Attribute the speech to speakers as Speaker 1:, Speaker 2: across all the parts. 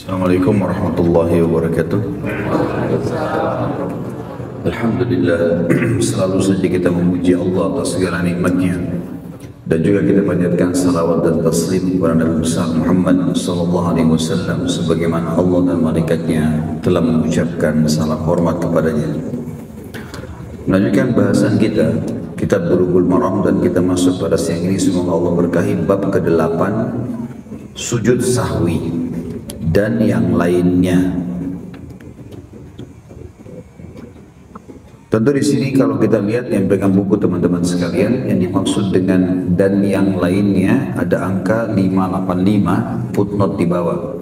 Speaker 1: Assalamualaikum warahmatullahi wabarakatuh. Alhamdulillah, selalu saja kita memuji Allah atas segala nikmatnya, dan juga kita panjatkan salawat dan taslim kepada Nabi besar Muhammad sallallahu alaihi wasallam sebagaimana Allah dan malaikatnya telah mengucapkan salam hormat kepadanya. Melanjutkan bahasan kita kitab Bulughul Maram, dan kita masuk pada siang ini semoga Allah berkahi bab ke-8, sujud sahwi dan yang lainnya. Tentu di sini kalau kita lihat yang pegang buku teman-teman sekalian, yang dimaksud dengan dan yang lainnya ada angka 585 footnote di bawah.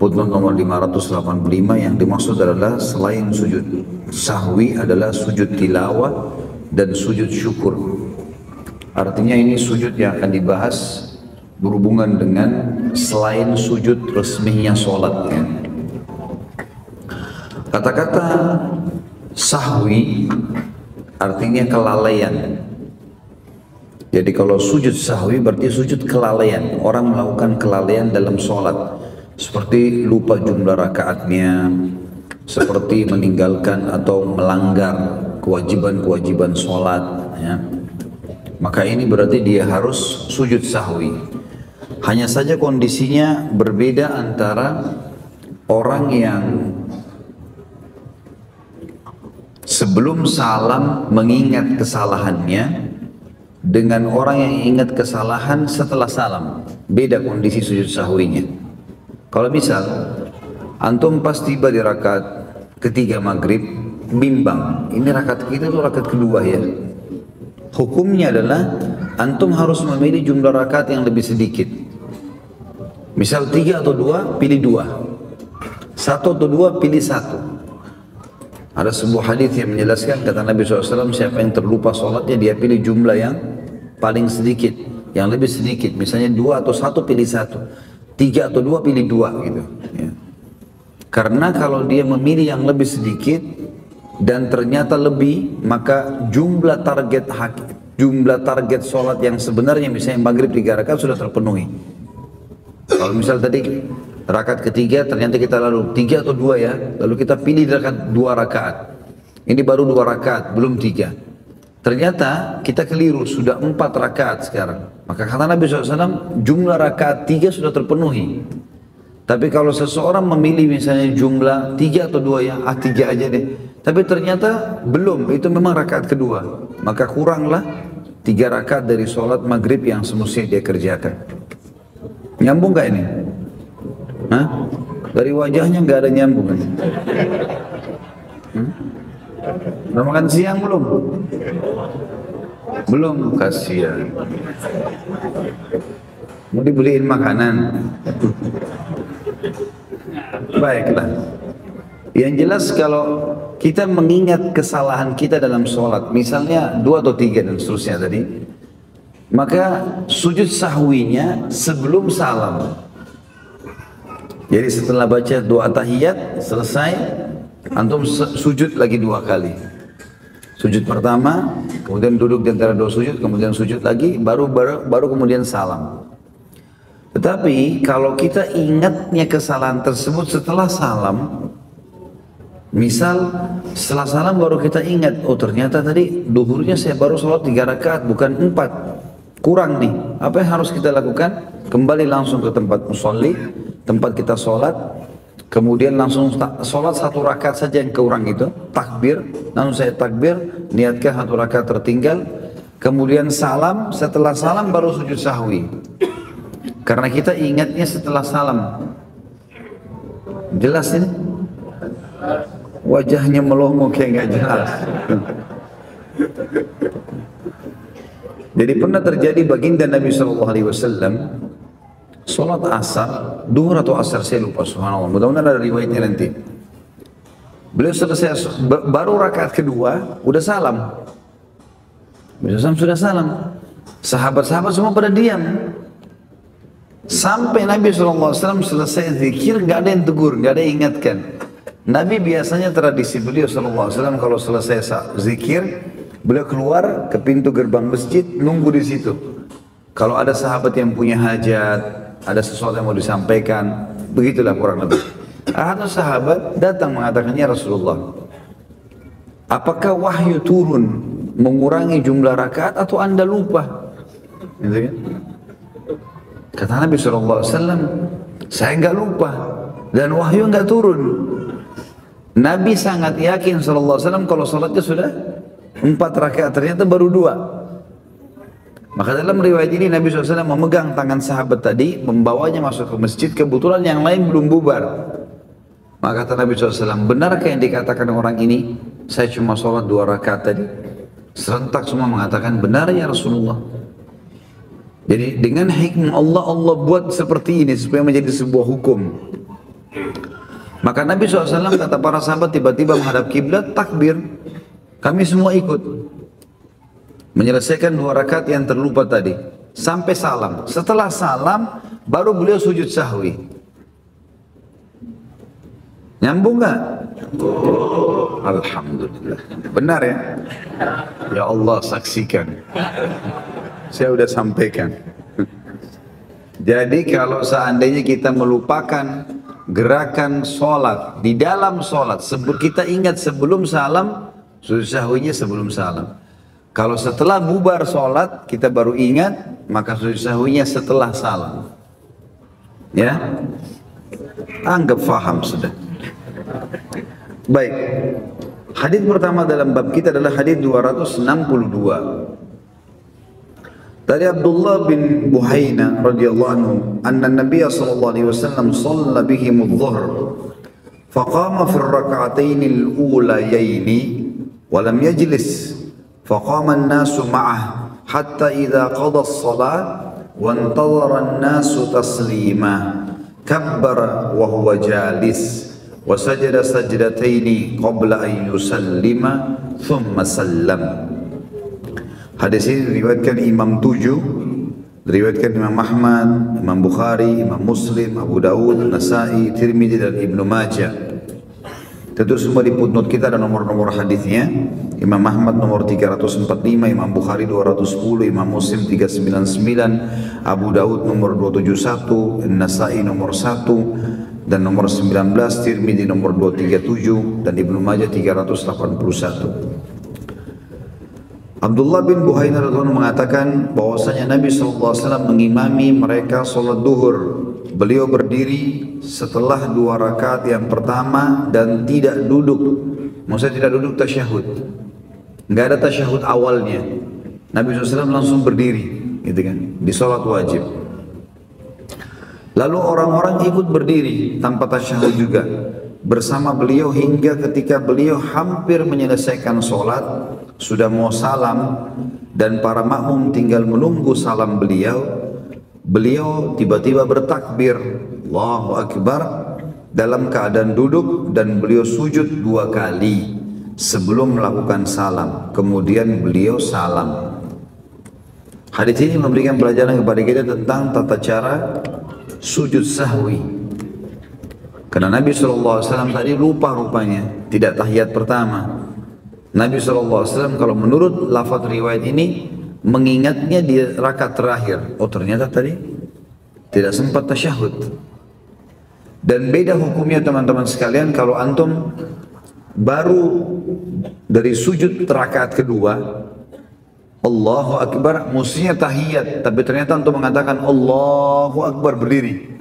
Speaker 1: Footnote nomor 585 yang dimaksud adalah selain sujud sahwi adalah sujud tilawah dan sujud syukur. Artinya ini sujud yang akan dibahas berhubungan dengan selain sujud resminya sholat ya. Kata-kata sahwi artinya kelalaian. Jadi kalau sujud sahwi berarti sujud kelalaian. Orang melakukan kelalaian dalam sholat, seperti lupa jumlah rakaatnya, seperti meninggalkan atau melanggar kewajiban-kewajiban sholat ya. Maka ini berarti dia harus sujud sahwi. Hanya saja kondisinya berbeda antara orang yang sebelum salam mengingat kesalahannya dengan orang yang ingat kesalahan setelah salam. Beda kondisi sujud sahwinya. Kalau misal antum pas tiba di rakaat ketiga maghrib, bimbang, ini rakaat kita itu rakaat kedua ya. Hukumnya adalah antum harus memilih jumlah rakaat yang lebih sedikit. Misal 3 atau 2, pilih 2. 1 atau 2, pilih 1. Ada sebuah hadis yang menjelaskan, kata Nabi SAW, siapa yang terlupa sholatnya dia pilih jumlah yang paling sedikit, yang lebih sedikit. Misalnya 2 atau 1 pilih 1, 3 atau 2 pilih 2 gitu ya. Karena kalau dia memilih yang lebih sedikit dan ternyata lebih, maka jumlah target sholat yang sebenarnya misalnya maghrib 3 rakaat sudah terpenuhi. Kalau misal tadi rakaat ketiga ternyata kita lalu 3 atau 2 ya, lalu kita pilih rakaat 2 rakaat. Ini baru 2 rakaat, belum 3. Ternyata kita keliru, sudah 4 rakaat sekarang. Maka kata Nabi SAW, jumlah rakaat 3 sudah terpenuhi. Tapi kalau seseorang memilih misalnya jumlah 3 atau 2 ya, 3 aja deh. Tapi ternyata belum, itu memang rakaat kedua. Maka kuranglah 3 rakaat dari sholat maghrib yang semestinya dia kerjakan. Nyambung gak ini? Hah? Dari wajahnya gak ada nyambung kan? Udah makan siang belum? Belum, kasihan. Mau dibeliin makanan? Baiklah. Yang jelas kalau kita mengingat kesalahan kita dalam sholat, misalnya 2 atau 3 dan seterusnya tadi, maka sujud sahwinya sebelum salam. Jadi setelah baca doa tahiyat selesai, antum sujud lagi 2 kali. Sujud pertama, kemudian duduk di antara 2 sujud, kemudian sujud lagi, baru kemudian salam. Tetapi kalau kita ingatnya kesalahan tersebut setelah salam, misal setelah salam baru kita ingat, oh ternyata tadi duhurnya saya baru sholat 3 rakaat bukan 4. Kurang nih, apa yang harus kita lakukan? Kembali langsung ke tempat musolli, tempat kita sholat, kemudian langsung sholat 1 rakaat saja yang kurang itu, takbir, langsung saya takbir, niatkan 1 rakaat tertinggal, kemudian salam, setelah salam baru sujud sahwi. Karena kita ingatnya setelah salam. Jelas ini? Wajahnya melongo kayak nggak jelas. Jadi pernah terjadi baginda Nabi SAW sholat asar, duhur atau asar saya lupa, subhanallah, mudah-mudahan ada riwayatnya nanti. Beliau selesai, baru rakaat kedua, udah salam. Beliau sudah salam. Sahabat-sahabat semua pada diam. Sampai Nabi SAW selesai zikir, nggak ada yang tegur, nggak ada yang ingatkan. Nabi biasanya tradisi beliau SAW kalau selesai zikir, beliau keluar ke pintu gerbang masjid, nunggu di situ. Kalau ada sahabat yang punya hajat, ada sesuatu yang mau disampaikan, Begitulah kurang lebih. Ada sahabat datang mengatakan, ya Rasulullah, apakah wahyu turun mengurangi jumlah rakaat atau anda lupa? Gitu kan? Kata Nabi SAW, saya nggak lupa dan wahyu nggak turun. Nabi sangat yakin SAW kalau salatnya sudah 4 rakaat, ternyata baru 2. Maka dalam riwayat ini Nabi SAW memegang tangan sahabat tadi, membawanya masuk ke masjid, kebetulan yang lain belum bubar. Maka kata Nabi SAW, benarkah yang dikatakan orang ini, saya cuma sholat 2 rakaat tadi? Serentak semua mengatakan, benar ya Rasulullah. Jadi dengan hikmah Allah, Allah buat seperti ini supaya menjadi sebuah hukum. Maka Nabi SAW kata para sahabat tiba-tiba menghadap kiblat, takbir. Kami semua ikut. Menyelesaikan 2 rakaat yang terlupa tadi. Sampai salam. Setelah salam, baru beliau sujud sahwi. Nyambung nggak? Alhamdulillah. Benar ya? Ya Allah saksikan. Saya sudah sampaikan. Jadi kalau seandainya kita melupakan gerakan sholat, di dalam sholat, kita ingat sebelum salam, sujud sahwinya sebelum salam. Kalau setelah bubar sholat, kita baru ingat, maka sujud sahwinya setelah salam. Ya? Anggap faham sudah. Baik. Hadis pertama dalam bab kita adalah hadis 262. Dari Abdullah bin Buhaina radhiyallahu anhu, anna Nabiy sallallahu alaihi wasallam shalla bihim adh-dhuhr, faqama fi ar-rak'atayn al-ulayayn wa lam yajlis, faqama an-nasu ma'ah hatta idza qada as-salat wa intadhara an-nasu taslima, kabbara wa huwa jalis wa sajada sajdatayn qabla an yusallima thumma sallam. Hadis ini diriwayatkan Imam 7, diriwayatkan Imam Ahmad, Imam Bukhari, Imam Muslim, Abu Dawud, Nasai, Tirmidzi dan Ibnu Majah. Tentu semua di footnote kita ada nomor-nomor hadisnya. Imam Ahmad nomor 345, Imam Bukhari 210, Imam Muslim 399, Abu Dawud nomor 271, Nasai nomor 1 dan nomor 19, Tirmidzi nomor 237 dan Ibnu Majah 381. Abdullah bin Buhaina radhiyallahu anhu mengatakan bahwasanya Nabi SAW mengimami mereka sholat duhur. Beliau berdiri setelah 2 rakaat yang pertama dan tidak duduk. Maksudnya tidak duduk tasyahud. Enggak ada tasyahud awalnya. Nabi SAW langsung berdiri, gitu kan, di sholat wajib. Lalu orang-orang ikut berdiri tanpa tasyahud juga bersama beliau hingga ketika beliau hampir menyelesaikan sholat, sudah mau salam dan para makmum tinggal menunggu salam beliau, beliau tiba-tiba bertakbir Allahu Akbar dalam keadaan duduk dan beliau sujud 2 kali sebelum melakukan salam, kemudian beliau salam. Hadis ini memberikan pelajaran kepada kita tentang tata cara sujud sahwi. Karena Nabi SAW tadi lupa rupanya, tidak tahiyat pertama. Nabi SAW kalau menurut lafaz riwayat ini mengingatnya di rakaat terakhir. Oh ternyata tadi tidak sempat tasyahud. Dan beda hukumnya teman-teman sekalian kalau antum baru dari sujud rakaat kedua, Allahu Akbar, mestinya tahiyat, tapi ternyata antum mengatakan Allahu Akbar berdiri.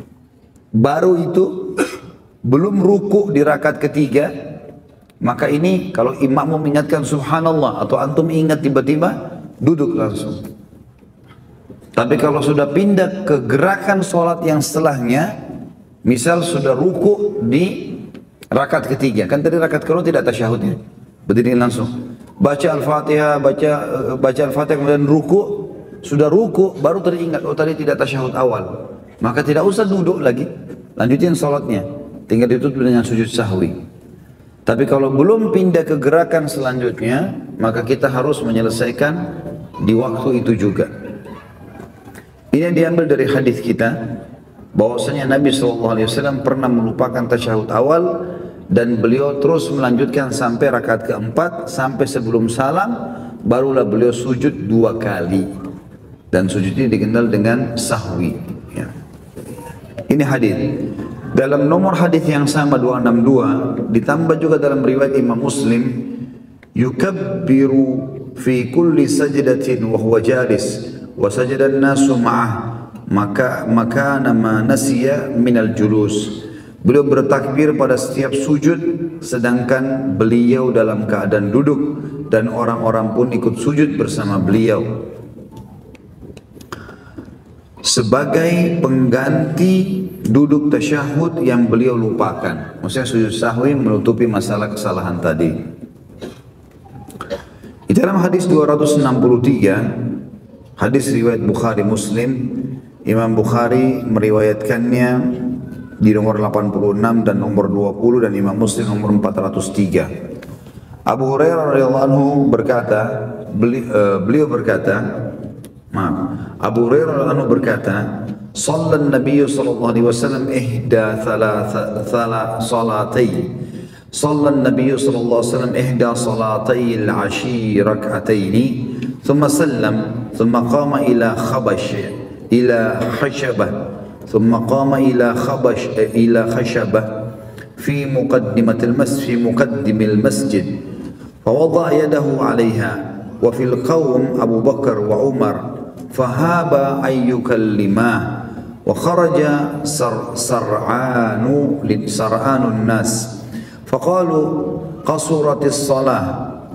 Speaker 1: Baru itu belum ruku di rakaat ketiga, maka ini kalau imam mengingatkan subhanallah atau antum ingat tiba-tiba duduk langsung. Tapi kalau sudah pindah ke gerakan sholat yang setelahnya, misal sudah ruku di rakaat ketiga, kan tadi rakaat kedua tidak tasyahudnya, berdiri langsung, baca al-fatihah, baca al-fatihah kemudian ruku, sudah ruku baru teringat oh tadi tidak tasyahud awal, maka tidak usah duduk lagi, lanjutin sholatnya, tinggal ditutup dengan sujud sahwi. Tapi kalau belum pindah ke gerakan selanjutnya, maka kita harus menyelesaikan di waktu itu juga. Ini yang diambil dari hadis kita, bahwasanya Nabi SAW pernah melupakan tasyahud awal dan beliau terus melanjutkan sampai rakaat keempat, sampai sebelum salam barulah beliau sujud 2 kali, dan sujud ini dikenal dengan sahwi. Ya. Ini hadis. Dalam nomor hadis yang sama 262 ditambah juga dalam riwayat Imam Muslim, yukabbiru fi kulli sajdatin wa huwa jalis wa sajada an-nasu ma'ah maka ma nasiya minal julus. Beliau bertakbir pada setiap sujud sedangkan beliau dalam keadaan duduk dan orang-orang pun ikut sujud bersama beliau sebagai pengganti duduk tasyahud yang beliau lupakan. Maksudnya sujud sahwi menutupi masalah kesalahan tadi. Di dalam hadis 263, hadis riwayat Bukhari Muslim, Imam Bukhari meriwayatkannya di nomor 86 dan nomor 20 dan Imam Muslim nomor 403. Abu Hurairah radhiyallahu anhu berkata, beliau berkata, Abu Hurairah radhiyallahu anhu berkata, "Shallan Nabi sallallahu alaihi wasallam ihda salatay." Shallan Nabi sallallahu alaihi wasallam ihda salatay al-'ashi rak'ataini, thumma sallam, thumma qama ila khashabah, thumma qama ila khashabah fi muqaddimatil masjid, فوضع يده عليها وفي القوم أبو بكر وعمر فهاب أن يكلماه وخرج سرعان الناس فقالوا قصرت الصلاة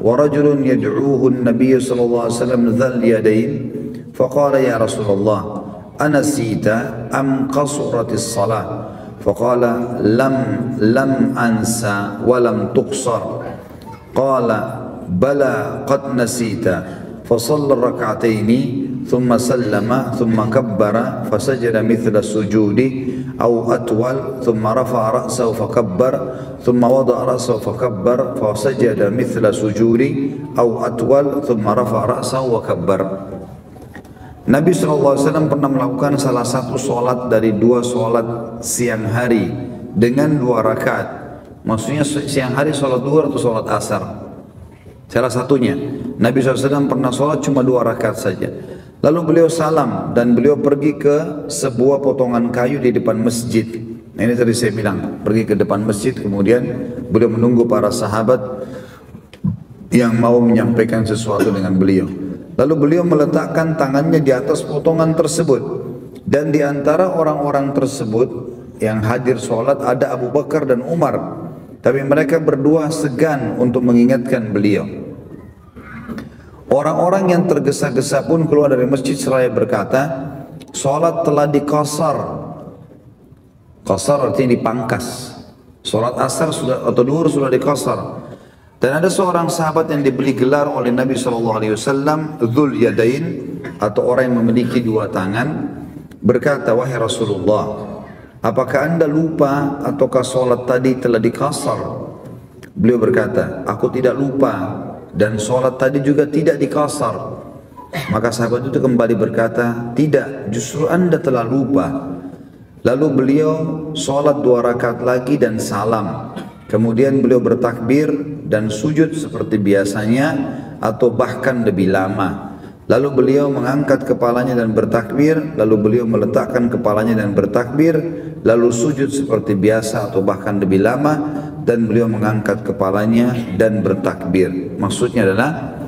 Speaker 1: ورجل يدعوه النبي صلى الله عليه وسلم ذا اليدين فقال يا رسول الله أنسيت أم قصرت الصلاة فقال لم أنسى ولم تقصر قال بلى قد نسيت فصلى الركعتين ثم سلم ثم كبر فسجد مثل السجود أو أطول ثم رفع رأسه فكبر ثم وضع رأسه فكبر فسجد مثل سجود أو أطول ثم رفع رأسه وكبر. Nabi SAW pernah melakukan salah satu solat dari dua solat siang hari dengan 2 rakaat. Maksudnya siang hari solat duhur atau solat asar. Salah satunya, Nabi SAW pernah sholat cuma 2 rakaat saja. Lalu beliau salam dan beliau pergi ke sebuah potongan kayu di depan masjid. Nah, ini tadi saya bilang, pergi ke depan masjid, kemudian beliau menunggu para sahabat yang mau menyampaikan sesuatu dengan beliau. Lalu beliau meletakkan tangannya di atas potongan tersebut. Dan di antara orang-orang tersebut yang hadir sholat ada Abu Bakar dan Umar. Tapi mereka berdua segan untuk mengingatkan beliau. Orang-orang yang tergesa-gesa pun keluar dari masjid seraya berkata, "Salat telah dikasar." Kasar artinya dipangkas. Salat asar sudah atau duhur sudah dikasar. Dan ada seorang sahabat yang diberi gelar oleh Nabi SAW, Dzul Yadain, atau orang yang memiliki 2 tangan, berkata, "Wahai Rasulullah, apakah anda lupa ataukah sholat tadi telah dikasar?" Beliau berkata, "Aku tidak lupa dan sholat tadi juga tidak dikasar." Maka sahabat itu kembali berkata, "Tidak, justru anda telah lupa." Lalu beliau sholat 2 rakaat lagi dan salam. Kemudian beliau bertakbir dan sujud seperti biasanya atau bahkan lebih lama. Lalu beliau mengangkat kepalanya dan bertakbir, lalu beliau meletakkan kepalanya dan bertakbir, lalu sujud seperti biasa atau bahkan lebih lama, dan beliau mengangkat kepalanya dan bertakbir. Maksudnya adalah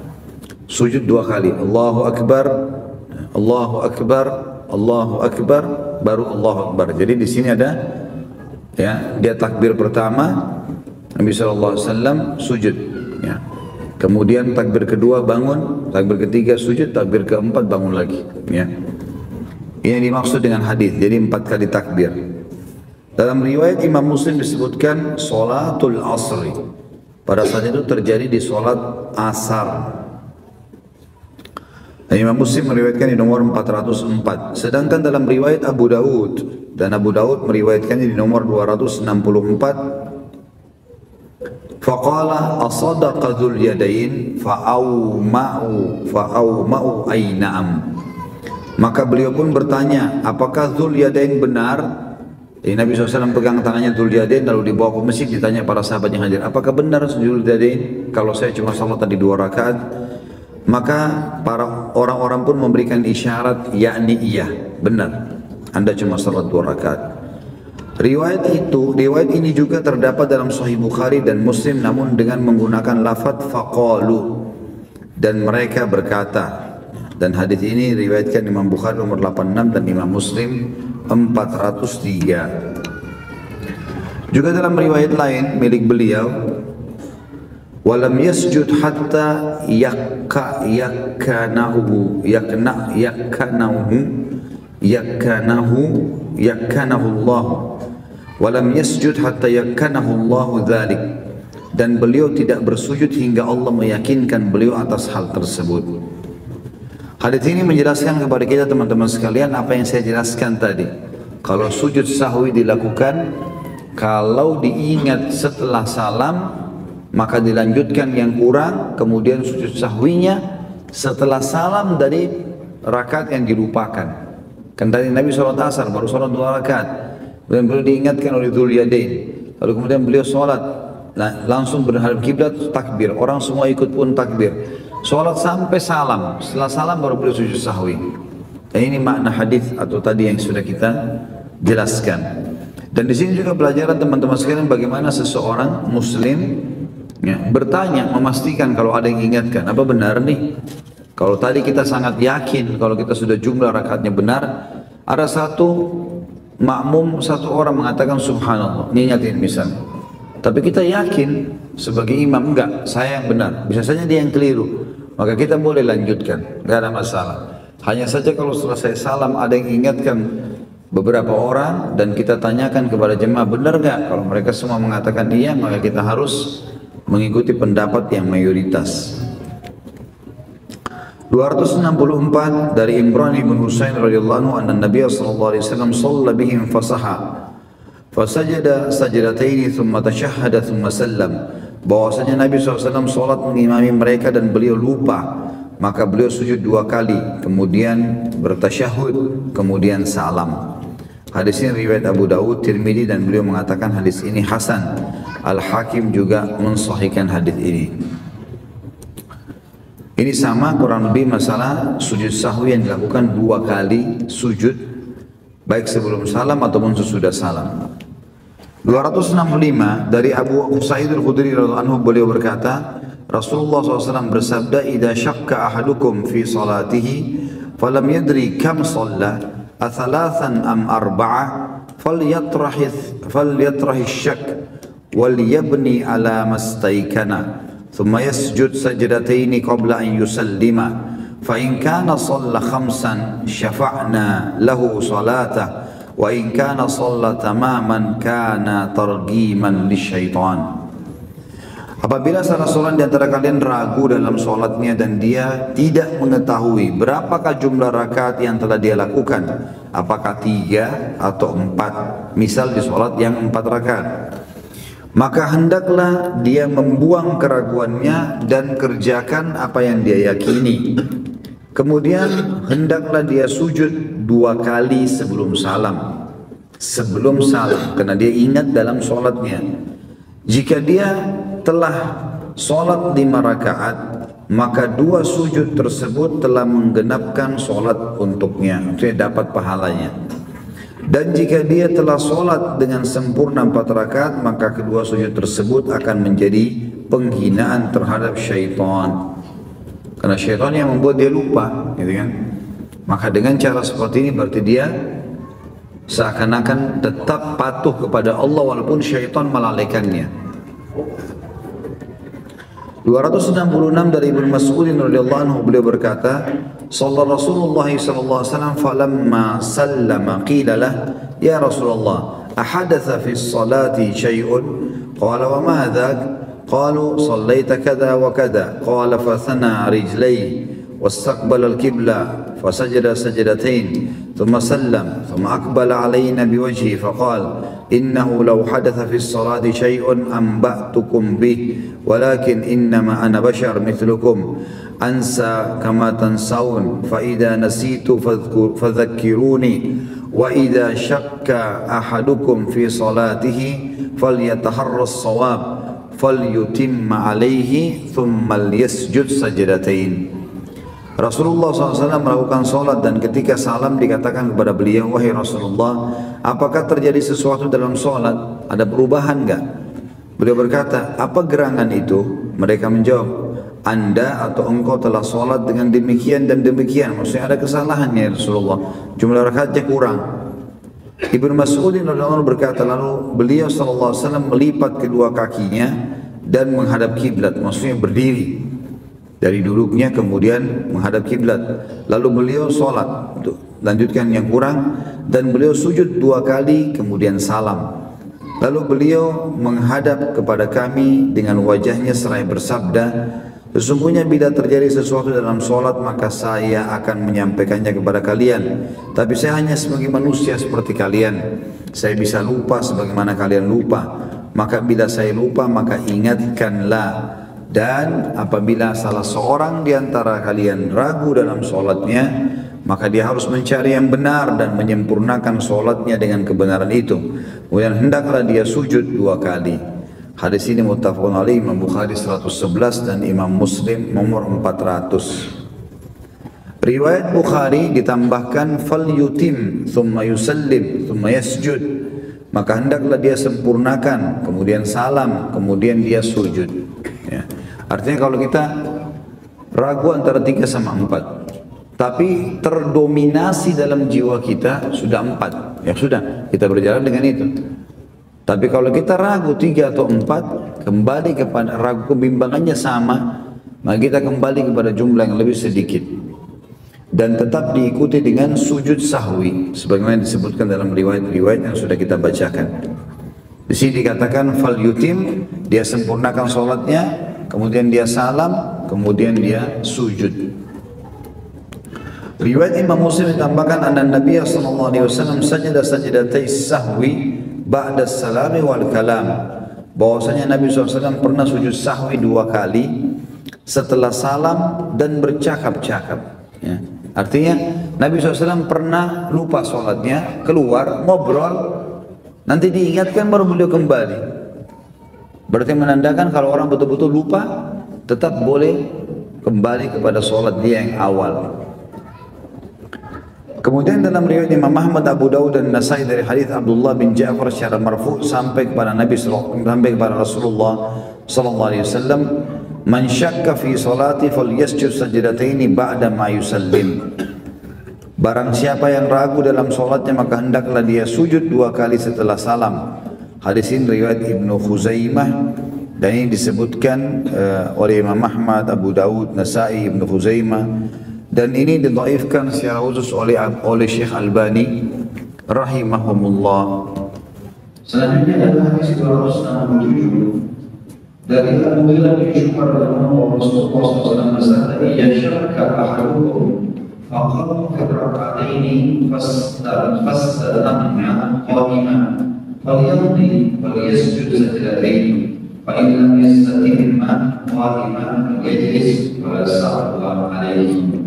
Speaker 1: sujud 2 kali, Allahu Akbar, Allahu Akbar, Allahu Akbar, baru Allahu Akbar. Jadi di sini ada, ya, dia takbir pertama, Nabi SAW sujud, ya. Kemudian takbir kedua bangun, takbir ketiga sujud, takbir keempat bangun lagi, ya. Ini dimaksud dengan hadis. Jadi 4 kali takbir. Dalam riwayat Imam Muslim disebutkan sholatul asri. Pada saat itu terjadi di sholat asar. Dan Imam Muslim meriwayatkan di nomor 404. Sedangkan dalam riwayat Abu Daud, dan Abu Daud meriwayatkannya di nomor 264. Faqala asadaqa dzul yadain fa'auma'u ay na'am. Maka beliau pun bertanya, apakah Dzul Yadain benar? Nabi SAW pegang tangannya Dzul Yadain lalu dibawa ke masjid, ditanya para sahabat yang hadir, apakah benar Dzul Yadain kalau saya cuma salat tadi 2 rakaat? Maka para orang-orang pun memberikan isyarat, yakni iya, benar, anda cuma salat 2 rakaat. Riwayat ini juga terdapat dalam Sahih Bukhari dan Muslim, namun dengan menggunakan lafaz faqalu, dan mereka berkata. Dan hadis ini riwayatkan Imam Bukhari nomor 86 dan Imam Muslim 403. Juga dalam riwayat lain milik beliau, walam yasjud hatta yakkanahu Allah, walam yasjud hatta yakkanahu Allah dzalik, dan beliau tidak bersujud hingga Allah meyakinkan beliau atas hal tersebut. Hadis ini menjelaskan kepada kita teman-teman sekalian apa yang saya jelaskan tadi. Kalau sujud sahwi dilakukan, kalau diingat setelah salam, maka dilanjutkan yang kurang, kemudian sujud sahwinya setelah salam dari rakaat yang dilupakan. Kan tadi Nabi sholat asar, baru sholat 2 rakaat. Kemudian beliau diingatkan oleh Dzul Yadain. Lalu kemudian beliau sholat, langsung berhadap kiblat, takbir. Orang semua ikut pun takbir. Sholat sampai salam, setelah salam baru beliau sujud sahwi. Dan ini makna hadis atau tadi yang sudah kita jelaskan. Dan di sini juga pelajaran teman-teman sekalian bagaimana seseorang muslim bertanya, memastikan kalau ada yang ingatkan, apa benar nih? Kalau tadi kita sangat yakin kalau kita sudah jumlah rakaatnya benar, ada satu makmum, satu orang mengatakan subhanallah, ngingatin misalnya. Tapi kita yakin sebagai imam, enggak, saya yang benar, bisa saja dia yang keliru, maka kita boleh lanjutkan, enggak ada masalah. Hanya saja kalau selesai salam ada yang ingatkan beberapa orang dan kita tanyakan kepada jemaah, benar enggak? Kalau mereka semua mengatakan iya, maka kita harus mengikuti pendapat yang mayoritas. 264 dari Imran ibn Husain radhiyallahu anhu, anna Nabi sallallahu alaihi wasallam shalla bihim fasaha fasajada sajdataini thumma tashahhada thumma sallam, bahwasanya Nabi SAW salat mengimami mereka dan beliau lupa, maka beliau sujud 2 kali, kemudian bertasyahud, kemudian salam. Hadis ini riwayat Abu Dawud, Tirmidzi, dan beliau mengatakan hadis ini hasan. Al-Hakim juga mensahihkan hadis ini. Ini sama kurang lebih masalah sujud sahwi yang dilakukan 2 kali sujud, baik sebelum salam ataupun sesudah salam. 265 dari Abu Sa'id Al-Khudri radhiyallahu anhu, beliau berkata, Rasulullah SAW bersabda, "Idza syakka ahadukum fi salatihi falam yadri kam shalla athalathan am arba'ah falyatrah syak wal yabni ala mastaykana thumma yasjud sajdataini qabla an yusallima fa in kana shalla khamsan syafa'na lahu salatah wa in kana shalla tamaman kana targiman lisyaitan." Apabila salah seorang di antara kalian ragu dalam sholatnya dan dia tidak mengetahui berapakah jumlah rakaat yang telah dia lakukan, apakah 3 atau 4, misal di sholat yang 4 rakaat, maka hendaklah dia membuang keraguannya dan kerjakan apa yang dia yakini. Kemudian hendaklah dia sujud 2 kali sebelum salam. Sebelum salam, karena dia ingat dalam sholatnya. Jika dia telah sholat 5 rakaat, maka 2 sujud tersebut telah menggenapkan sholat untuknya, dia dapat pahalanya. Dan jika dia telah sholat dengan sempurna 4 rakaat, maka kedua sujud tersebut akan menjadi penghinaan terhadap syaitan, karena syaitan yang membuat dia lupa, gitu kan. Maka dengan cara seperti ini berarti dia seakan-akan tetap patuh kepada Allah walaupun syaitan melalaikannya. 266 dari Ibnu Mas'ud radhiyallahu anhu, beliau berkata, "Shalla Rasulullah sallallahu alaihi wasallam falamma sallama qila lah ya Rasulullah ahadatha fi sholati syai'un qala wa ma dhak qalu sallaita kadha wa kadha qala fathana rijlai واستقبل القبلة فسجد سجدتين ثم سلم ثم أقبل علينا بوجهه فقال إنه لو حدث في الصلاة شيء أنبأتكم به ولكن إنما أنا بشر مثلكم أنسى كما تنسون فإذا نسيت فذكروني وإذا شك أحدكم في صلاته فليتحرى الصواب فليتم عليه ثم ليسجد سجدتين." Rasulullah SAW melakukan sholat dan ketika salam dikatakan kepada beliau, wahai Rasulullah, apakah terjadi sesuatu dalam sholat? Ada perubahan enggak? Beliau berkata, apa gerangan itu? Mereka menjawab, Anda atau engkau telah sholat dengan demikian dan demikian. Maksudnya ada kesalahan ya Rasulullah, jumlah rakaatnya kurang. Ibnu Mas'ud radhiyallahu anhu berkata, lalu beliau SAW melipat kedua kakinya dan menghadap kiblat, maksudnya berdiri dari duduknya kemudian menghadap kiblat. Lalu beliau sholat, lanjutkan yang kurang, dan beliau sujud 2 kali kemudian salam. Lalu beliau menghadap kepada kami dengan wajahnya seraya bersabda, sesungguhnya bila terjadi sesuatu dalam sholat maka saya akan menyampaikannya kepada kalian. Tapi saya hanya sebagai manusia seperti kalian. Saya bisa lupa sebagaimana kalian lupa. Maka bila saya lupa maka ingatkanlah. Dan apabila salah seorang di antara kalian ragu dalam sholatnya, maka dia harus mencari yang benar dan menyempurnakan sholatnya dengan kebenaran itu. Kemudian hendaklah dia sujud 2 kali. Hadis ini muttafaqun alaih, Imam Bukhari 111 dan Imam Muslim nomor 400. Riwayat Bukhari ditambahkan fal yutim thumma yusallim thumma yasjud. Maka hendaklah dia sempurnakan, kemudian salam, kemudian dia sujud. Ya. Artinya kalau kita ragu antara 3 sama 4, tapi terdominasi dalam jiwa kita sudah 4, ya sudah, kita berjalan dengan itu. Tapi kalau kita ragu 3 atau 4, kembali kepada ragu, kebimbangannya sama, maka kita kembali kepada jumlah yang lebih sedikit. Dan tetap diikuti dengan sujud sahwi, sebagaimana disebutkan dalam riwayat-riwayat yang sudah kita bacakan. Di sini dikatakan fal yutim, dia sempurnakan sholatnya, kemudian dia salam, kemudian dia sujud. Riwayat Imam Muslim ditambahkan anna Nabi sallallahu alaihi wasallam sajada sajdatai sahwi ba'da salami wal kalam. Bahwasanya Nabi SAW pernah sujud sahwi 2 kali setelah salam dan bercakap-cakap. Ya. Artinya Nabi SAW pernah lupa sholatnya, keluar ngobrol, nanti diingatkan baru beliau kembali. Berarti menandakan kalau orang betul-betul lupa, tetap boleh kembali kepada sholat dia yang awal. Kemudian dalam riwayat Imam Ahmad, Abu Dawud dan Nasai dari hadis Abdullah bin Ja'far secara marfu sampai kepada Rasulullah sallallahu alaihi wasallam, man syakka fi salati falyasjud sajdataini ba'da ma yusallim. Barang siapa yang ragu dalam salatnya maka hendaklah dia sujud 2 kali setelah salam. Hadis ini riwayat Ibnu Khuzaimah dan ini disebutkan oleh Imam Ahmad, Abu Dawud, Nasai, Ibnu Khuzaimah, dan ini didhaifkan secara khusus oleh Syekh Albani rahimahumullah.
Speaker 2: Selanjutnya adalah hadis 267 dari Abu Hurairah bin Syukur radhiyallahu anhu, Rasulullah SAW bersabda, "Ya syaraka ahadukum faqala fi rak'ataini fastanna qa'iman falyamdi falyasjud sajdataini fa in lam yastatimma qa'iman yajlis wa sallallahu alaihi."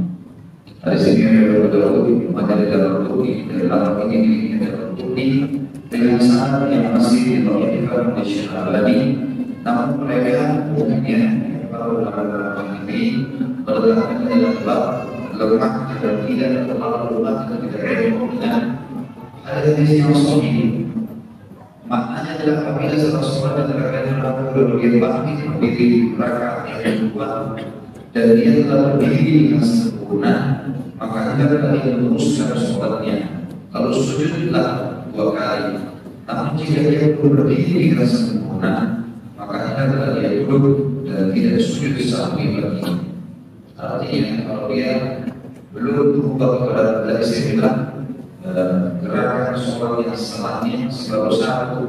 Speaker 2: Hadis ini berbeda dari dalam Bukhari, dalam ini dalam Bukhari dengan sanad yang masih diriwayatkan oleh Syekh Albani. Namun mereka umumnya para ulama ini berlaku dalam bab lemah dan tidak terlalu lemah dan tidak remeh. Ada hadis yang sahih. Maknanya adalah apabila salah seorang dari kalian berdiri berdiri rakaat yang kedua dan dia telah berdiri dengan sempurna, maka hendaklah dia meneruskan sholatnya. Kalau sujudlah 2 kali. Namun jika dia belum berdiri dengan sempurna, maka hendaklah dia duduk dan tidak sujud sahwi lagi. Artinya kalau dia belum berubah kepada dari istilah gerakan sholat yang setelahnya sebaru satu,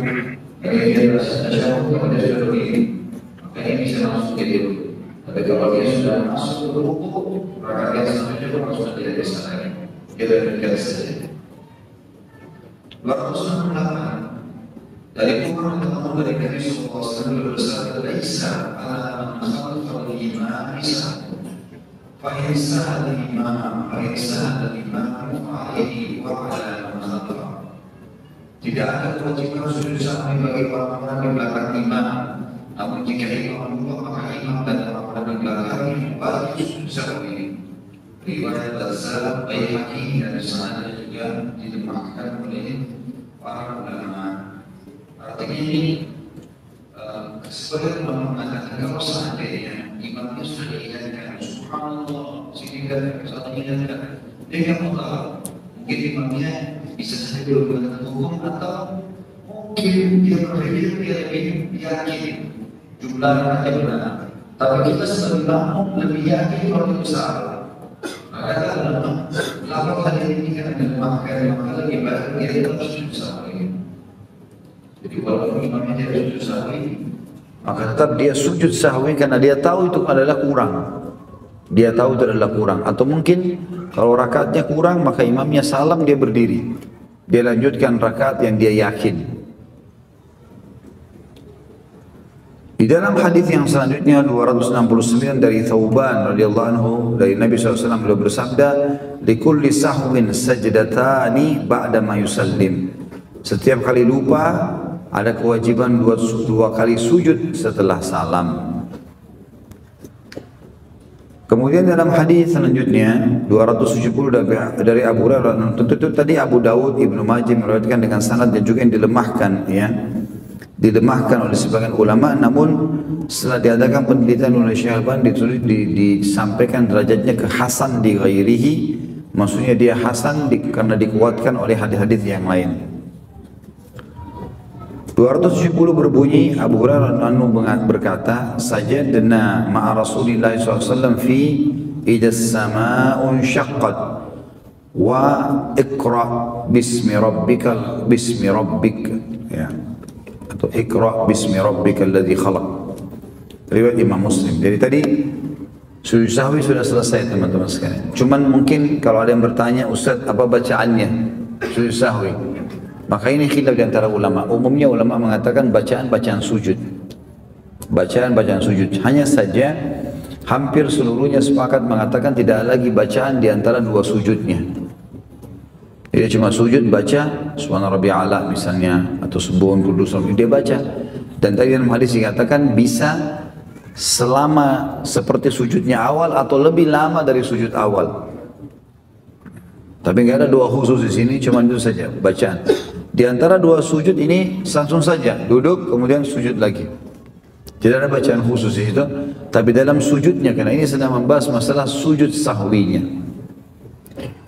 Speaker 2: jadi dia tasyahud kepada dia sudah berdiri, maka ini bisa langsung jadi. Tapi kalau dia sudah masuk ke rukuk, rakaat yang selanjutnya maka sudah tidak bisa lagi. Kita berikan saja. 268 dari Umar ketemu dari Nabi SAW bersabda, "Laisa ala man khalfa al-imam sahun, fa in sahal al-imam fa'alaihi wa ala man khalfa." Tidak ada kewajiban sujud sahwi bagi orang-orang di belakang imam. Namun jika imam Allah maka imam dan orang-orang di belakang wajib sujud sahwi. riwayat Al-Salaf Baihaqi dan sana juga dilemahkan oleh para ulama. Artinya ini sebagian ulama mengatakan kalau seandainya imamnya sudah diingatkan, subhanallah, sehingga saat diingatkan, dia nggak tahu, mungkin imamnya bisa saja berbuat hukum atau mungkin dia berpikir dia lebih yakin jumlahnya benar. Tapi kita sebagai makmum lebih yakin kalau itu salah. Maka dalam lapor tadi ini kan dilemahkan, maka lebih baik dia tetap sujud sahwi. Jadi walaupun imamnya tidak sujud sahwi,
Speaker 1: maka tetap dia sujud sahwi karena dia tahu itu adalah kurang. Dia tahu itu adalah kurang. Atau mungkin kalau rakaatnya kurang maka imamnya salam dia berdiri. Dia lanjutkan rakaat yang dia yakin. Di dalam hadis yang selanjutnya 269 dari Thauban radhiyallahu anhu dari Nabi SAW beliau bersabda, "Likulli sahwin sajdatani ba'da ma yusallim." Setiap kali lupa ada kewajiban dua kali sujud setelah salam. Kemudian dalam hadis selanjutnya 270 dari Abu Hurairah, tentu itu tadi Abu Dawud, Ibnu Majah meriwayatkan dengan sanad dan juga yang dilemahkan ya. Dilemahkan oleh sebagian ulama, namun setelah diadakan penelitian oleh Syekh Al-Albani disampaikan derajatnya ke hasan di ghairihi, maksudnya dia hasan karena dikuatkan oleh hadis-hadis yang lain. 270 berbunyi, Abu Hurairah berkata, sajadna ma'a Rasulillah SAW fi idas sama'un syaqqat wa iqra bismi rabbik ya, atau iqra bismi rabbikal ladzi khalaq, riwayat Imam Muslim. Jadi tadi sujud sahwi sudah selesai teman-teman sekalian. Cuman mungkin kalau ada yang bertanya, Ustaz apa bacaannya sujud sahwi? Maka ini khilaf di antara ulama. Umumnya ulama mengatakan bacaan sujud. Bacaan sujud. Hanya saja hampir seluruhnya sepakat mengatakan tidak lagi bacaan di antara dua sujudnya. Dia cuma sujud baca subhana rabbiyal a'la misalnya atau subuhun kudus dia baca. Dan tadi dalam hadis dikatakan bisa selama seperti sujudnya awal atau lebih lama dari sujud awal. Tapi nggak ada doa khusus di sini, cuma itu saja bacaan. Di antara dua sujud ini langsung saja duduk kemudian sujud lagi. Tidak ada bacaan khusus di situ. Tapi dalam sujudnya, karena ini sedang membahas masalah sujud sahwinya.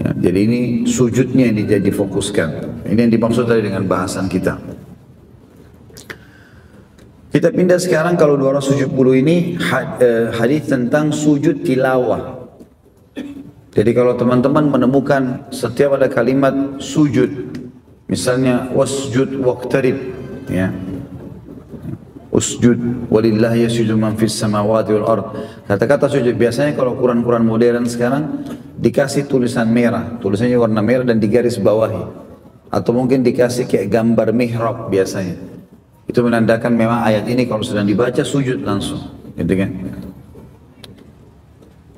Speaker 1: Ya, jadi ini sujudnya yang difokuskan. Ini yang dimaksud tadi dengan bahasan kita. Kita pindah sekarang kalau 270 ini hadis tentang sujud tilawah. Jadi kalau teman-teman menemukan setiap ada kalimat sujud, misalnya wasjud waqtarib, ya, usjud walillahi yasjudu man fis samawati wal ard. Kata-kata sujud biasanya kalau Quran-Quran modern sekarang dikasih tulisan merah, tulisannya warna merah dan digaris bawahi, atau mungkin dikasih kayak gambar mihrab biasanya. Itu menandakan memang ayat ini kalau sedang dibaca sujud langsung, gitu kan?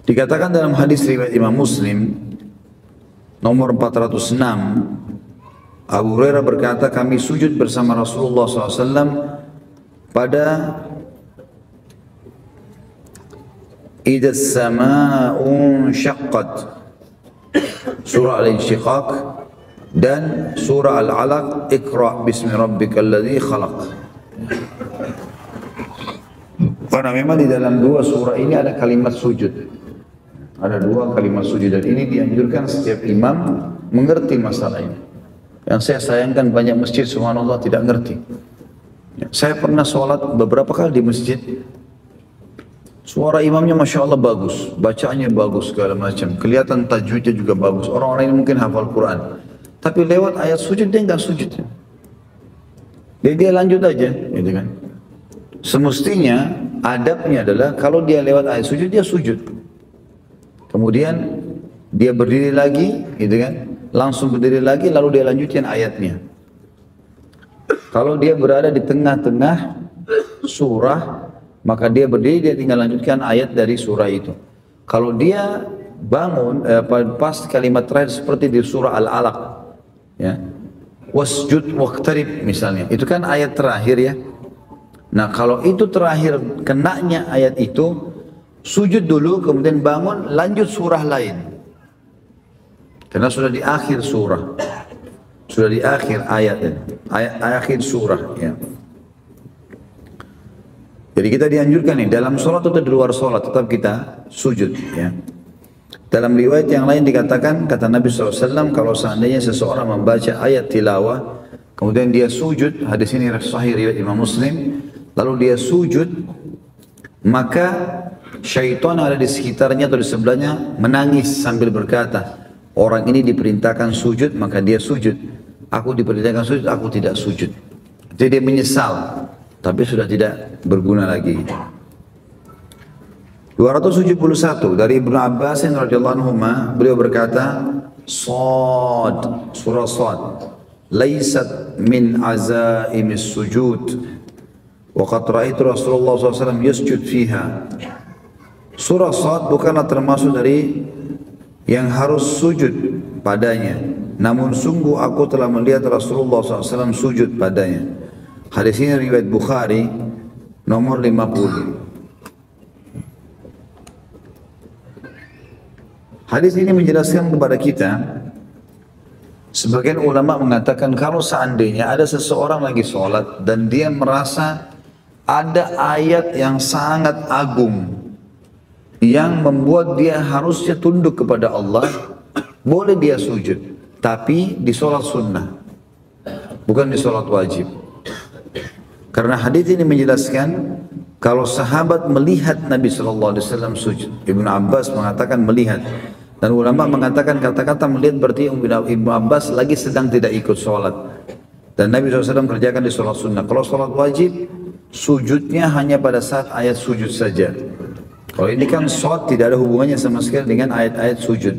Speaker 1: Dikatakan dalam hadis riwayat Imam Muslim nomor 406, Abu Hurairah berkata, kami sujud bersama Rasulullah SAW pada idas sama'un syaqqat, surah Al-Insyiqaq, dan surah Al-Alaq, Iqra bismi rabbikal ladzi khalaq. Karena memang di dalam dua surah ini ada kalimat sujud. Ada dua kalimat sujud dan ini dianjurkan setiap imam mengerti masalah ini. Yang saya sayangkan banyak masjid subhanallah tidak ngerti. Saya pernah sholat beberapa kali di masjid. Suara imamnya Masya Allah bagus, bacaannya bagus segala macam. Kelihatan tajwidnya juga bagus. Orang-orang ini mungkin hafal Quran. Tapi lewat ayat sujud dia nggak sujud. Jadi dia lanjut aja, gitu kan. Semestinya adabnya adalah kalau dia lewat ayat sujud dia sujud. Kemudian dia berdiri lagi, gitu kan? Langsung berdiri lagi, lalu dia lanjutkan ayatnya. Kalau dia berada di tengah-tengah surah, maka dia berdiri, dia tinggal lanjutkan ayat dari surah itu. Kalau dia bangun pas kalimat terakhir seperti di surah Al-Alaq, ya, wasjud waqtarib misalnya, itu kan ayat terakhir ya. Nah kalau itu terakhir kenanya ayat itu, sujud dulu kemudian bangun lanjut surah lain. Karena sudah di akhir surah. Sudah di akhir ayat, akhir surah ya. Jadi kita dianjurkan nih dalam sholat atau di luar sholat tetap kita sujud ya. Dalam riwayat yang lain dikatakan, kata Nabi SAW, kalau seandainya seseorang membaca ayat tilawah, kemudian dia sujud, hadis ini sahih riwayat Imam Muslim, lalu dia sujud, maka syaitan ada di sekitarnya atau di sebelahnya menangis sambil berkata, orang ini diperintahkan sujud, maka dia sujud. Aku diperintahkan sujud, aku tidak sujud. Jadi dia menyesal, tapi sudah tidak berguna lagi. 271 dari Ibnu Abbas radhiyallahu anhu, beliau berkata, Shad, surah Shad, laysat min azaimis sujud, wa qad ra'aitu Rasulullah SAW yasjud fiha. Surah Shad bukanlah termasuk dari yang harus sujud padanya, namun sungguh aku telah melihat Rasulullah SAW sujud padanya. Hadis ini riwayat Bukhari nomor 50. Hadis ini menjelaskan kepada kita, sebagian ulama mengatakan kalau seandainya ada seseorang lagi sholat dan dia merasa ada ayat yang sangat agung yang membuat dia harusnya tunduk kepada Allah, boleh dia sujud, tapi di sholat sunnah, bukan di sholat wajib. Karena hadis ini menjelaskan kalau sahabat melihat Nabi SAW sujud, Ibnu Abbas mengatakan melihat, dan ulama mengatakan kata-kata melihat berarti Ibnu Abbas lagi sedang tidak ikut sholat, dan Nabi SAW kerjakan di sholat sunnah. Kalau sholat wajib, sujudnya hanya pada saat ayat sujud saja. Kalau ini kan sholat tidak ada hubungannya sama sekali dengan ayat-ayat sujud,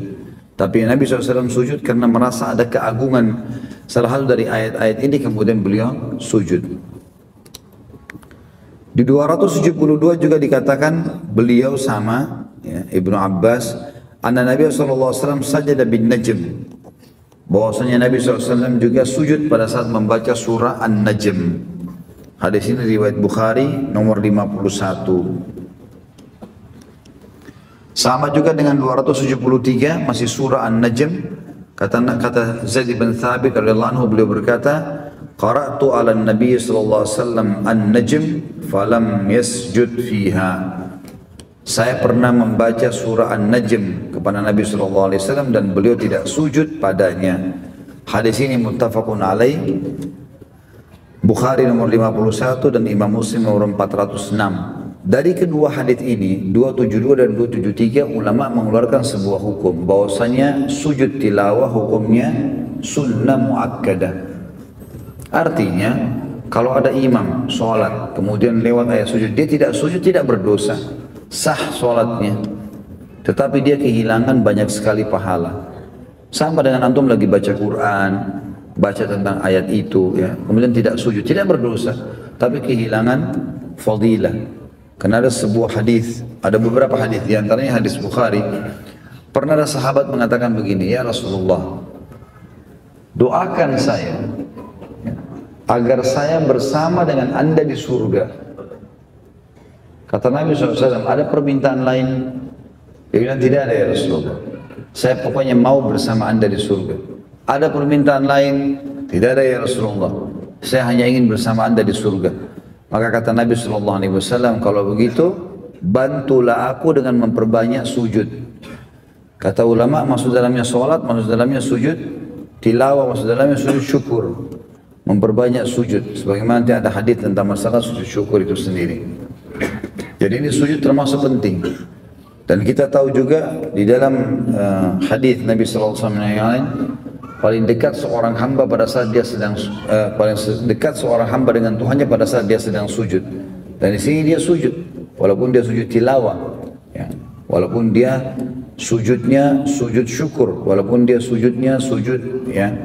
Speaker 1: tapi Nabi SAW sujud karena merasa ada keagungan salah satu dari ayat-ayat ini, kemudian beliau sujud. Di 272 juga dikatakan beliau sama ya, Ibnu Abbas, anna Nabi SAW sajada bin Najm, bahwasanya Nabi SAW juga sujud pada saat membaca surah An-Najm. Hadis ini riwayat Bukhari nomor 51. Sama juga dengan 273 masih surah An-Najm, kata Zaid bin Thabit radhiyallahu anhu, beliau berkata, qara'tu 'ala an-nabiy sallallahu alaihi wasallam An-Najm falam yasjud fiha. Saya pernah membaca surah An-Najm kepada Nabi sallallahu alaihi wasallam dan beliau tidak sujud padanya. Hadis ini muttafaqun alaih, Bukhari nomor 51 dan Imam Muslim nomor 406. Dari kedua hadis ini, 272 dan 273, ulama mengeluarkan sebuah hukum bahwasanya sujud tilawah hukumnya sunnah muakkadah. Artinya kalau ada imam sholat kemudian lewat ayat sujud, dia tidak sujud tidak berdosa, sah sholatnya, tetapi dia kehilangan banyak sekali pahala. Sama dengan antum lagi baca Quran, baca tentang ayat itu ya, kemudian tidak sujud, tidak berdosa, tapi kehilangan fadilah. Karena ada sebuah hadis, ada beberapa hadis, di antaranya hadis Bukhari. Pernah ada sahabat mengatakan begini, ya Rasulullah, doakan saya agar saya bersama dengan Anda di surga. Kata Nabi SAW, ada permintaan lain? Dia bilang, tidak ada ya Rasulullah, saya pokoknya mau bersama Anda di surga. Ada permintaan lain? Tidak ada ya Rasulullah, saya hanya ingin bersama Anda di surga. Maka kata Nabi SAW, kalau begitu bantulah aku dengan memperbanyak sujud. Kata ulama, maksud dalamnya sholat, maksud dalamnya sujud tilawah, maksud dalamnya sujud syukur. Memperbanyak sujud, sebagaimana nanti ada hadis tentang masalah sujud syukur itu sendiri. Jadi ini sujud termasuk penting. Dan kita tahu juga di dalam hadis Nabi SAW yang lain, paling dekat seorang hamba pada saat dia sedang paling dekat seorang hamba dengan Tuhannya pada saat dia sedang sujud. Dan di sini dia sujud, walaupun dia sujud tilawah, ya. Walaupun dia sujudnya sujud syukur, walaupun dia sujudnya sujud ya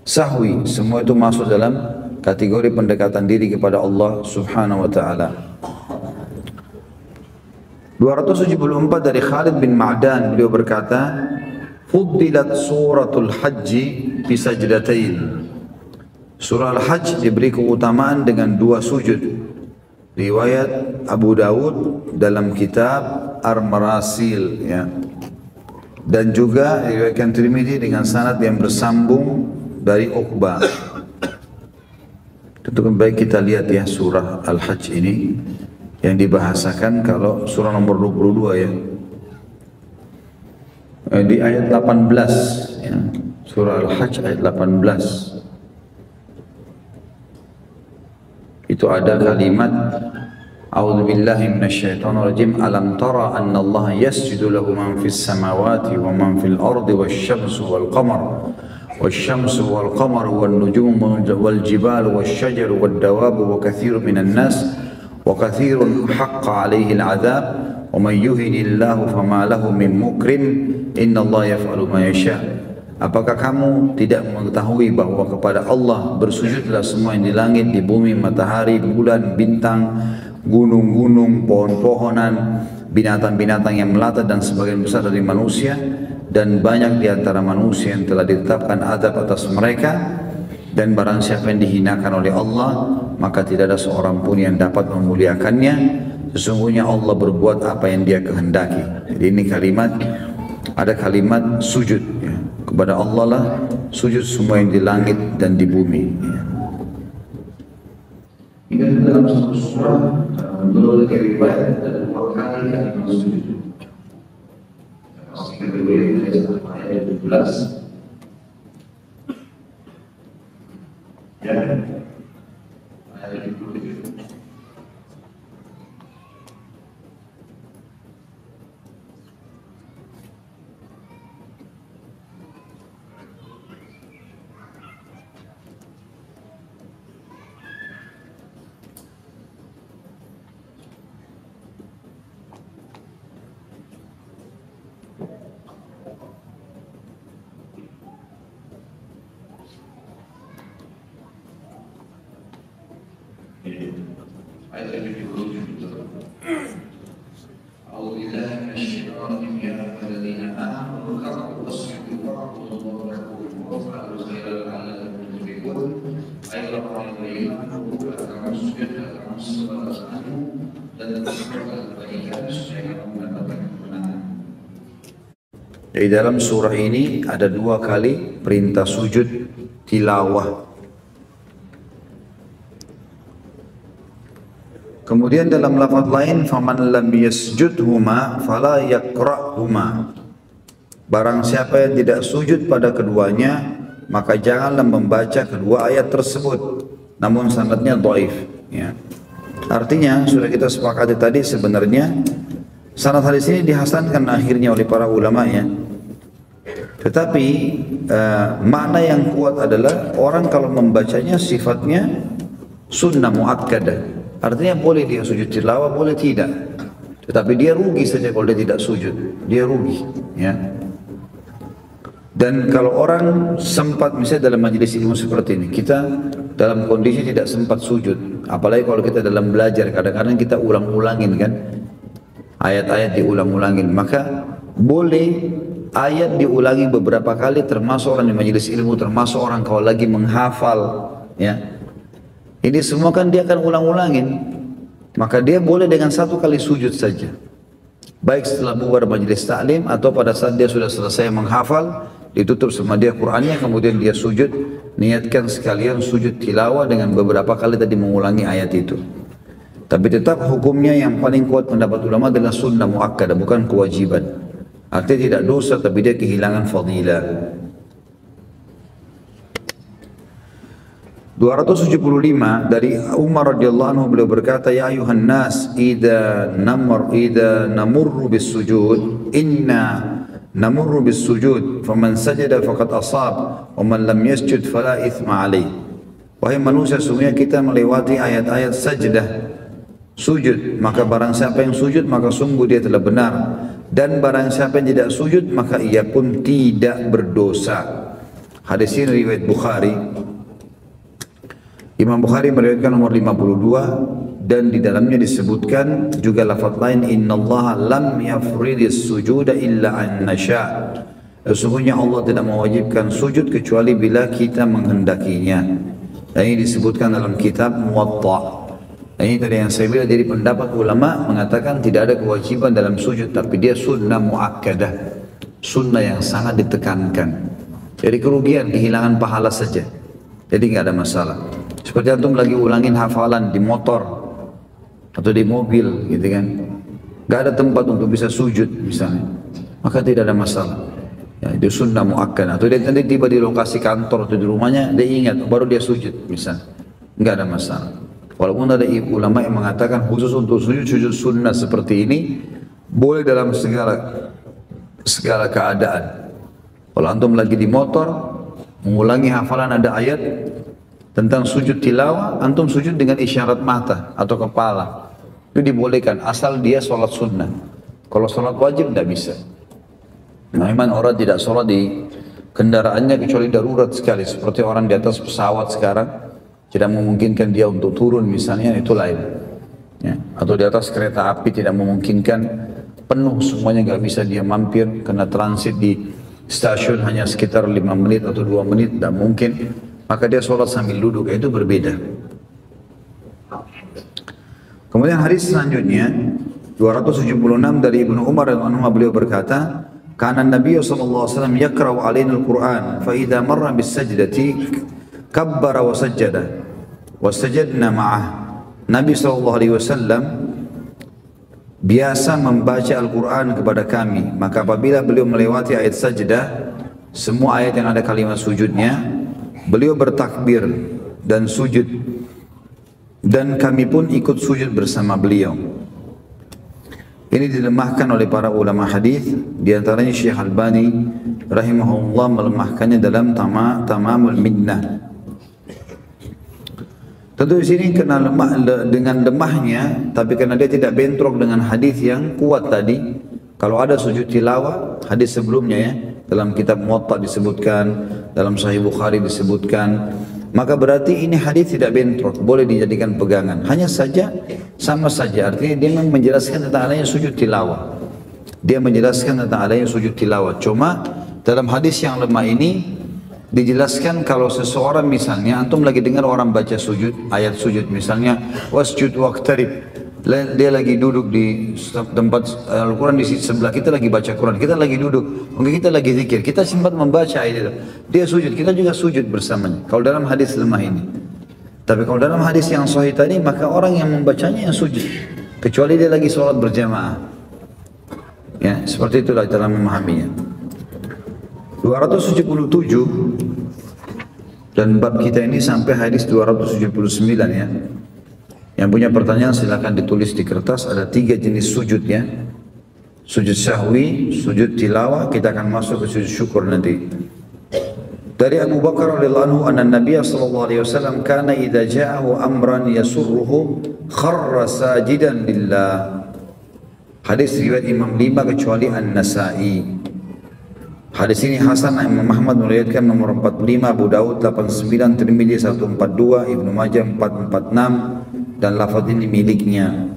Speaker 1: sahwi, semua itu masuk dalam kategori pendekatan diri kepada Allah Subhanahu wa taala. 274 dari Khalid bin Ma'dan, beliau berkata, fuddilat suratul hajji bisajdatain. Surah Al-Hajj diberi keutamaan dengan dua sujud. Riwayat Abu Dawud dalam kitab Ar-Marasil ya. Dan juga diriwayatkan Tirmidzi dengan sanad yang bersambung dari Uqbah. Tentu baik kita lihat ya surah Al-Hajj ini yang dibahasakan kalau surah nomor 22 ya. Di ayat 18 ya. Surah Al-Hajj ayat 18. Itu ada kalimat A'udzu billahi minasyaitonir rajim. Alam tara anna Allah yasjudu lahu man fis samawati wa man fil ardi wasyamsu wal qamar wasyamsu wal qamar wan nujumu wal jibalu wasyajaru wad dawabu wa katsirun minan nas wa katsirun haqqa 'alaihi al-'adzab wa man yuhinillahu fama lahu min mukrim innallaha yaf'alu ma yasha'. Apakah kamu tidak mengetahui bahwa kepada Allah bersujudlah semua yang di langit, di bumi, matahari, bulan, bintang, gunung-gunung, pohon-pohonan, binatang-binatang yang melata dan sebagian besar dari manusia, dan banyak di antara manusia yang telah ditetapkan azab atas mereka. Dan barang siapa yang dihinakan oleh Allah, maka tidak ada seorang pun yang dapat memuliakannya. Sesungguhnya Allah berbuat apa yang Dia kehendaki. Jadi ini kalimat, ada kalimat sujud ya. Kepada Allah lah sujud semua yang di langit dan di bumi ya.
Speaker 2: Ini dalam satu surah menurut riwayat ada 2 kali kalimat sujud. Pasti riwayat dari ayat 17. Ya, ayat 27.
Speaker 1: Di dalam surah ini ada 2 kali perintah sujud tilawah. Kemudian dalam lafaz lain, faman lam yasjudhuma fala yaqra'huma. Barang siapa yang tidak sujud pada keduanya, maka janganlah membaca kedua ayat tersebut. Namun sanadnya dhaif ya. Artinya sudah kita sepakati tadi, sebenarnya sanad hadis ini dihasankan akhirnya oleh para ulama ya. Tetapi makna yang kuat adalah orang kalau membacanya sifatnya sunnah muakkadah. Artinya boleh dia sujud tilawah, boleh tidak. Tetapi dia rugi saja kalau dia tidak sujud. Dia rugi ya. Dan kalau orang sempat misalnya dalam majelis ilmu seperti ini, kita dalam kondisi tidak sempat sujud, apalagi kalau kita dalam belajar, kadang-kadang kita ulang-ulangin kan, ayat-ayat diulang-ulangin, maka boleh ayat diulangi beberapa kali, termasuk orang di majelis ilmu, termasuk orang kalau lagi menghafal ya. Ini semua kan dia akan ulang-ulangin, maka dia boleh dengan 1 kali sujud saja, baik setelah bubar majelis taklim atau pada saat dia sudah selesai menghafal, ditutup sama dia Qur'annya, kemudian dia sujud, niatkan sekalian sujud tilawah dengan beberapa kali tadi mengulangi ayat itu. Tapi tetap hukumnya yang paling kuat pendapat ulama adalah sunnah muakkadah, bukan kewajiban. Artinya tidak dosa, tapi dia kehilangan fadilah. 275 dari Umar radhiyallahu anhu, beliau berkata, ya ayuhan nas idza namurru bis sujud inna namurru bis sujud faman sajada faqad asab wa man lam yasjud fala ithma alaih. Wahai manusia, sesungguhnya kita melewati ayat-ayat sajdah, sujud, maka barang siapa yang sujud maka sungguh dia telah benar, dan barang siapa yang tidak sujud maka ia pun tidak berdosa. Hadis ini riwayat Bukhari. Imam Bukhari meriwayatkan nomor 52, dan di dalamnya disebutkan juga lafaz lain, innallaha lam yafridis sujuda illa an nasha. Sesungguhnya Allah tidak mewajibkan sujud kecuali bila kita menghendakinya. Dan ini disebutkan dalam kitab Muwatta. Dan ini tadi yang saya bilang, dari pendapat ulama mengatakan tidak ada kewajiban dalam sujud, tapi dia sunnah muakkadah. sunnah yang sangat ditekankan. Jadi kerugian, kehilangan pahala saja. Jadi nggak ada masalah. Seperti antum lagi ulangin hafalan di motor atau di mobil, gitu kan? Nggak ada tempat untuk bisa sujud misalnya, maka tidak ada masalah. Ya, itu sunnah muakkad. Atau dia nanti tiba di lokasi kantor atau di rumahnya, dia ingat, baru dia sujud misalnya, nggak ada masalah. Walaupun ada ulama yang mengatakan khusus untuk sujud sunnah seperti ini boleh dalam segala keadaan. Kalau antum lagi di motor mengulangi hafalan ada ayat tentang sujud tilawah, antum sujud dengan isyarat mata atau kepala, itu dibolehkan asal dia sholat sunnah. Kalau sholat wajib tidak bisa. Nah, memang orang tidak sholat di kendaraannya kecuali darurat sekali, seperti orang di atas pesawat sekarang tidak memungkinkan dia untuk turun misalnya, itu lain ya. Atau di atas kereta api tidak memungkinkan penuh semuanya, nggak bisa dia mampir karena transit di stasiun hanya sekitar 5 menit atau 2 menit, tidak mungkin, maka dia sholat sambil duduk, itu berbeda. Kemudian hadis selanjutnya 276 dari Ibnu Umar radhiyallahu anhu, beliau berkata, kana Nabi sallallahu alaihi wasallam yaqra'u alaina al-Qur'an fa idza marra bis-sajdati kabbara wa sajjada wa sajadna ma'ah. Nabi sallallahu alaihi wasallam biasa membaca Al-Quran kepada kami, maka apabila beliau melewati ayat sajdah, semua ayat yang ada kalimat sujudnya, beliau bertakbir dan sujud, dan kami pun ikut sujud bersama beliau. Ini dilemahkan oleh para ulama hadis, di antaranya Syekh Albani rahimahullah melemahkannya dalam Tamamul Minnah. Tentu di sini kena dengan lemahnya, tapi karena dia tidak bentrok dengan hadis yang kuat tadi. Kalau ada sujud tilawah, hadis sebelumnya ya, dalam kitab Muwatta disebutkan, dalam Sahih Bukhari disebutkan, maka berarti ini hadis tidak bentrok, boleh dijadikan pegangan. Hanya saja sama saja, artinya dia memang menjelaskan tentang adanya sujud tilawah. Dia menjelaskan tentang adanya sujud tilawah. Cuma dalam hadis yang lemah ini dijelaskan kalau seseorang misalnya antum lagi dengar orang baca sujud, ayat sujud misalnya wasjud waqtarib, dia lagi duduk di tempat Al-Quran di sebelah kita lagi baca Quran, kita lagi duduk, mungkin kita lagi zikir, kita sempat membaca ayat itu, dia sujud, kita juga sujud bersamanya. Kalau dalam hadis lemah ini. Tapi kalau dalam hadis yang sahih tadi, maka orang yang membacanya yang sujud, kecuali dia lagi sholat berjamaah. Ya, seperti itulah cara memahaminya. 277 dan bab kita ini sampai hadis 279 ya. Yang punya pertanyaan silakan ditulis di kertas. Ada 3 jenis sujud ya. Sujud sahwi, sujud tilawah, kita akan masuk ke sujud syukur nanti. Dari Abu Bakar radhiyallahu anhu, anna Nabiy sallallahu alaihi wasallam kana idza ja'ahu amran yasurruhu kharra sajidan lillah. Hadis riwayat Imam 5 kecuali An-Nasa'i. Hadis ini hasan. Imam Ahmad meriwayatkan nomor 45, Abu Daud 89, Tirmidzi 142, Ibnu Majah 446 dan lafaz ini miliknya.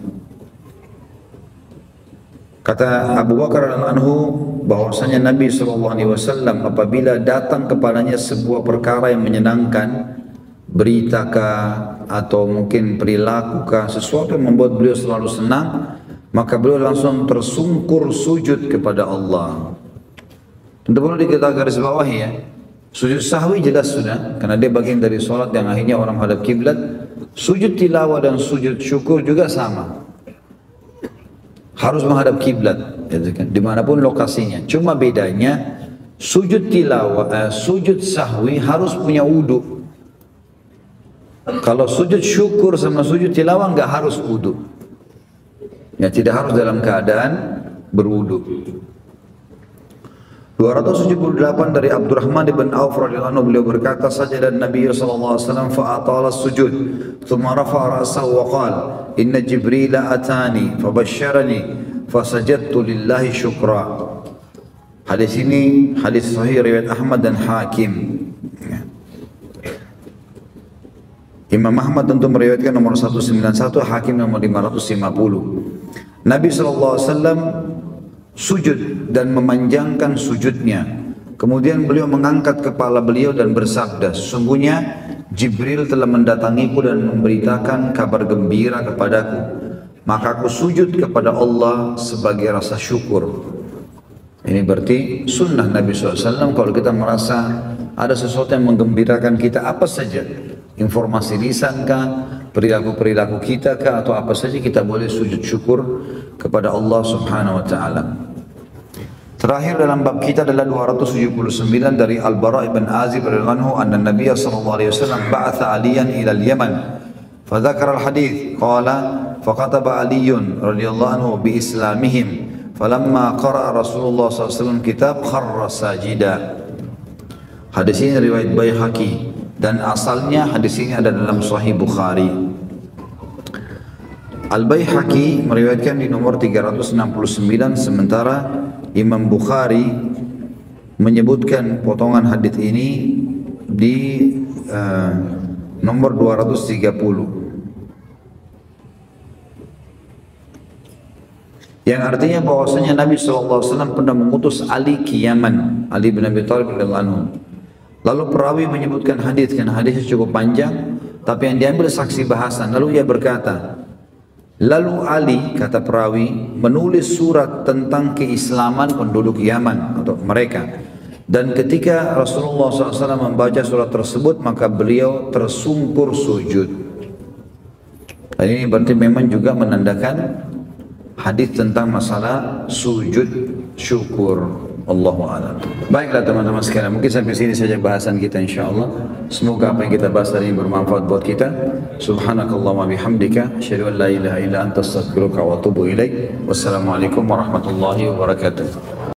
Speaker 1: Kata Abu Bakar radhiyallahu anhu bahwasanya Nabi SAW apabila datang kepadanya sebuah perkara yang menyenangkan, beritakah atau mungkin perilakukah, sesuatu yang membuat beliau selalu senang, maka beliau langsung tersungkur sujud kepada Allah. Tentu perlu kita garis bawahi ya, sujud sahwi jelas sudah, karena dia bagian dari sholat yang akhirnya orang hadap kiblat. Sujud tilawah dan sujud syukur juga sama, harus menghadap kiblat, dimanapun lokasinya. Cuma bedanya sujud tilawah, sujud sahwi harus punya wudu. Kalau sujud syukur sama sujud tilawah nggak harus wudu, ya tidak harus dalam keadaan berwudu. 278 dari Abdurrahman bin Auf radhiyallahu anhu, beliau berkata, sajada Nabi sallallahu alaihi wasallam fa atala sujud thumma rafa'a ra'sahu wa qala inna Jibril atani fabashsharani fasajadtu lillahi syukra. Hadis ini hadis sahih riwayat Ahmad dan Hakim. Imam Ahmad tentu meriwayatkan nomor 191, Hakim nomor 550. Nabi sallallahu alaihi wasallam sujud dan memanjangkan sujudnya. Kemudian beliau mengangkat kepala beliau dan bersabda, sesungguhnya Jibril telah mendatangiku dan memberitakan kabar gembira kepadaku. Maka aku sujud kepada Allah sebagai rasa syukur. Ini berarti sunnah Nabi SAW kalau kita merasa ada sesuatu yang menggembirakan kita, apa saja, informasi lisan kah, perilaku-perilaku kita kah, atau apa saja, kita boleh sujud syukur kepada Allah Subhanahu wa Ta'ala. Terakhir dalam bab kita adalah 279 dari Al-Bara' ibn Azib radhiyallahu anhu, anna Nabiy sallallahu alaihi wasallam ba'atha Aliyan ila al-Yaman. Fadzakara al-hadits qala faqataba Aliyun radhiyallahu anhu bi islamihim. Falamma qara'a Rasulullah SAW kitab kharra sajida. Hadis ini riwayat Baihaqi dan asalnya hadis ini ada dalam Sahih Bukhari. Al-Baihaqi meriwayatkan di nomor 369, sementara Imam Bukhari menyebutkan potongan hadis ini di nomor 230. Yang artinya bahwasanya Nabi SAW pernah mengutus Ali ke Yaman, Ali bin Abi Thalib radhiyallahu anhu. Lalu perawi menyebutkan hadis, karena hadisnya cukup panjang, tapi yang diambil saksi bahasan. Lalu ia berkata, lalu Ali, kata perawi, menulis surat tentang keislaman penduduk Yaman atau mereka. Dan ketika Rasulullah SAW membaca surat tersebut, maka beliau tersungkur sujud. Dan ini berarti memang juga menandakan hadis tentang masalah sujud syukur. Allahu a'lam. Baiklah teman-teman sekalian, mungkin sampai sini saja bahasan kita insyaallah. Semoga apa yang kita bahas tadi bermanfaat buat kita. Subhanakallahumma bihamdika asyhadu an la ilaha illa anta astaghfiruka wa atubu ilaik. Wassalamualaikum warahmatullahi wabarakatuh.